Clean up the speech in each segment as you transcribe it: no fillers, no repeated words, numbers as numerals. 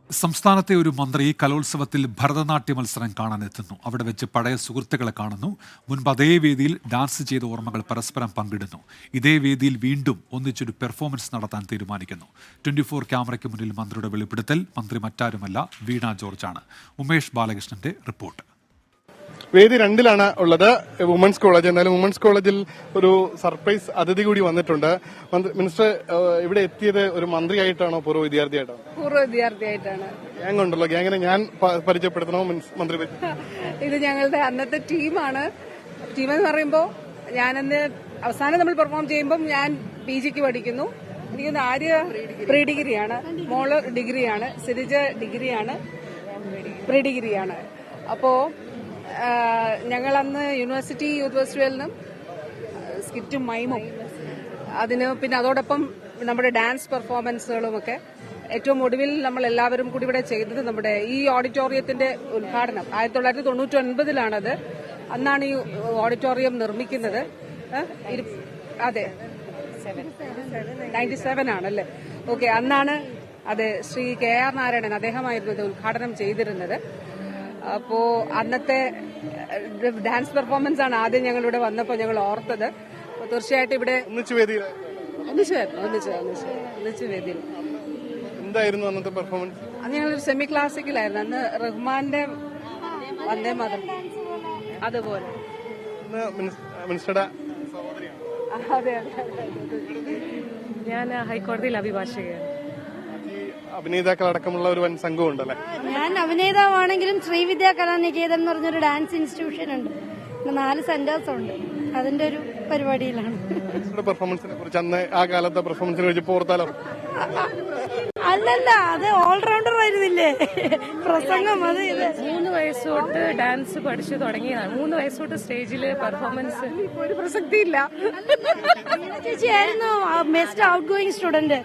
സംസ്ഥാനത്തെ ഒരു മന്ത്രി കലോത്സവത്തിൽ ഭരതനാട്യ മത്സരം കാണാനെത്തുന്നു. അവിടെ വെച്ച് പഴയ സുഹൃത്തുക്കളെ കാണുന്നു. മുൻപ് അതേ വേദിയിൽ ഡാൻസ് ചെയ്ത ഓർമ്മകൾ പരസ്പരം പങ്കിടുന്നു. ഇതേ വേദിയിൽ വീണ്ടും ഒന്നിച്ചൊരു പെർഫോമൻസ് നടത്താൻ തീരുമാനിക്കുന്നു. 24 ക്യാമറയ്ക്ക് മുന്നിൽ മന്ത്രിയുടെ വെളിപ്പെടുത്തൽ. മന്ത്രി മറ്റാരുമല്ല, വീണ ജോർജാണ്. ഉമേഷ് ബാലകൃഷ്ണന്റെ റിപ്പോർട്ട്. വേദി 2-ലാണ് ഉള്ളത്, വുമൻസ് കോളേജ്. എന്നാലും വുമൻസ് കോളേജിൽ ഒരു സർപ്രൈസ് അതിഥി കൂടി വന്നിട്ടുണ്ട്. മിനിസ്റ്റർ ഇവിടെ എത്തിയത് ഒരു മന്ത്രിയായിട്ടാണോ പൂർവ്വ വിദ്യാർത്ഥിയായിട്ടാണോ? പൂർവ്വ വിദ്യാർത്ഥിയായിട്ടാണ്. ഗ്യാങ് ഉണ്ടല്ലോ, ഗ്യാങ്ങിനെ ഞാൻ പരിചയപ്പെടുത്തണോ മന്ത്രി? ഇത് ഞങ്ങളുടെ അന്നത്തെ ടീമാണ്. ടീമെന്ന് പറയുമ്പോൾ ഞാനന്ന് അവസാനം നമ്മൾ പെർഫോം ചെയ്യുമ്പോൾ ഞാൻ PGക്ക് പഠിക്കുന്നു. എനിക്ക് ആര്യ പ്രീ ഡിഗ്രിയാണ്, മോള് ഡിഗ്രിയാണ്, സിരിജ ഡിഗ്രിയാണ്, പ്രീ ഡിഗ്രിയാണ്. അപ്പോ ഞങ്ങൾ അന്ന് യൂണിവേഴ്സിറ്റി യൂത്ത് ഫെസ്റ്റിവലിനും സ്കിറ്റും മൈമും അതിന് പിന്നെ അതോടൊപ്പം നമ്മുടെ ഡാൻസ് പെർഫോമൻസുകളുമൊക്കെ ഏറ്റവും ഒടുവിൽ നമ്മൾ എല്ലാവരും കൂടി ഇവിടെ ചെയ്തത് നമ്മുടെ ഈ ഓഡിറ്റോറിയത്തിന്റെ ഉദ്ഘാടനം 1999-ലാണത്. അന്നാണ് ഈ ഓഡിറ്റോറിയം നിർമ്മിക്കുന്നത്. അതെ, 97 ആണല്ലേ? ഓക്കെ, അന്നാണ് അതെ ശ്രീ KR നാരായണൻ അദ്ദേഹമായിരുന്നു ഇത് ഉദ്ഘാടനം ചെയ്തിരുന്നത്. അപ്പോ അന്നത്തെ ഡാൻസ് പെർഫോമൻസ് ആണ് ആദ്യം ഞങ്ങൾ ഇവിടെ വന്നപ്പോൾ ഞങ്ങൾ ഓർത്തത്. തീർച്ചയായിട്ടും ഇവിടെ ഒന്നിച്ച് വേദിയിൽ എന്തായിരുന്നു അന്നത്തെ പെർഫോമൻസ്? അന്ന് ഞങ്ങളൊരു സെമി ക്ലാസിക്കലായിരുന്നു. അന്ന് റഹ്മാന്റെ വന്ദേ മാതരം അതുപോലെ. മിനിസ്റ്ററുടെ അതെ, ഞാൻ ഹൈക്കോടതിയിൽ അഭിഭാഷകയാണ്. അഭിനേതാക്കളടക്കമുള്ള ഒരു വൻ സംഘം ഉണ്ടല്ലേ? ഞാൻ അഭിനേതാവാണെങ്കിലും ശ്രീവിദ്യാ കലാനികേതൻ എന്ന് പറഞ്ഞൊരു ഡാൻസ് ഇൻസ്റ്റിറ്റ്യൂഷൻ ഉണ്ട്. 4 സെന്റേഴ്സ് ഉണ്ട്. അതിന്റെ ഒരു പരിപാടിയിലാണ്. പെർഫോമൻസിനെ കുറിച്ച് അന്ന് ആ കാലത്തെ പെർഫോമൻസിനെ കുറിച്ച് ഓർത്താലോ? അല്ലല്ല, അത് ഓൾറൗണ്ടർ ആയിരുന്നില്ലേ പ്രസംഗം? അത് 3 വയസ്സ് തൊട്ട് ഡാൻസ് പഠിച്ചു തുടങ്ങിയതാണ്. 3 വയസ്സ് തൊട്ട് സ്റ്റേജില് പെർഫോമൻസ് ഒരു പ്രസക്തിയില്ല. ചേച്ചിയായിരുന്നു ബെസ്റ്റ് ഔട്ട് ഗോയിങ് സ്റ്റുഡന്റ്.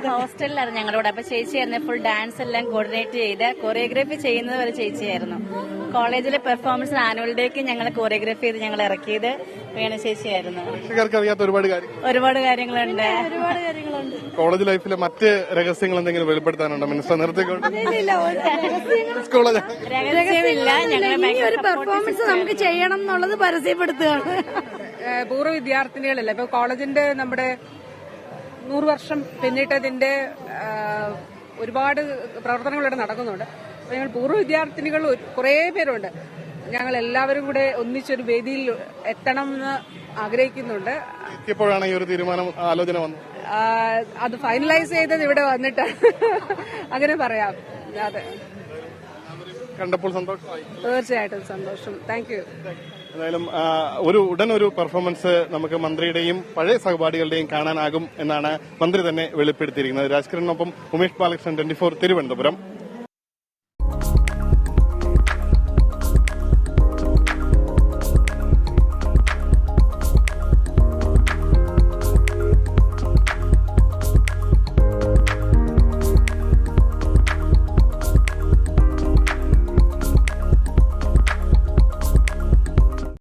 ഹോസ്റ്റലിലായിരുന്നു ഞങ്ങളോട്. അപ്പൊ ചേച്ചിയായിരുന്നു ഫുൾ ഡാൻസ് എല്ലാം കോർഡിനേറ്റ് ചെയ്ത് കൊറിയോഗ്രാഫി ചെയ്യുന്നത് വരെ ചേച്ചിയായിരുന്നു. കോളേജിലെ പെർഫോമൻസ് ആനുവൽ ഡേക്ക് ഞങ്ങൾ കൊറിയോഗ്രാഫി ചെയ്ത് ഞങ്ങൾ ഇറക്കിയത് വീണ ചേച്ചിയായിരുന്നു. അറിയാത്ത ഒരുപാട് കാര്യങ്ങളുണ്ട്. കോളേജ് ലൈഫിലെ മറ്റ് രഹസ്യങ്ങൾ എന്തെങ്കിലും വെളിപ്പെടുത്താനുണ്ടോ മിനിസ്റ്റർ? രഹസ്യമില്ല, ഞങ്ങൾ ഒരു പെർഫോമൻസ് നമുക്ക് ചെയ്യണം എന്നുള്ളത് പരസ്യപ്പെടുത്തുകയാണ്. പൂർവ്വ വിദ്യാർത്ഥിനികളല്ല, ഇപ്പൊ കോളേജിന്റെ നമ്മുടെ 100 വർഷം പിന്നിട്ടതിന്റെ ഒരുപാട് പ്രവർത്തനങ്ങൾ ഇവിടെ നടക്കുന്നുണ്ട്. അപ്പൊ ഞങ്ങൾ പൂർവ്വ വിദ്യാർത്ഥിനികൾ കുറെ പേരുണ്ട്. ഞങ്ങൾ എല്ലാവരും കൂടെ ഒന്നിച്ചൊരു വേദിയിൽ എത്തണം എന്ന് ആഗ്രഹിക്കുന്നുണ്ട്. എപ്പോഴാണ് ഈ ഒരു തീരുമാനം, ആലോചന വന്നത്? അത് ഫൈനലൈസ് ചെയ്തത് ഇവിടെ വന്നിട്ടാണ്, അങ്ങനെ പറയാം. അതെ, കണ്ടപ്പോൾ സന്തോഷമായി. തീർച്ചയായിട്ടും സന്തോഷം. Thank you. എന്തായാലും ഉടനൊരു പെർഫോമൻസ് നമുക്ക് മന്ത്രിയുടെയും പഴയ സഹപാഠികളുടെയും കാണാനാകും എന്നാണ് മന്ത്രി തന്നെ വെളിപ്പെടുത്തിയിരിക്കുന്നത്. രാജ്കിരണിനൊപ്പം ഉമേഷ് ബാലകൃഷ്ണൻ, 24 തിരുവനന്തപുരം.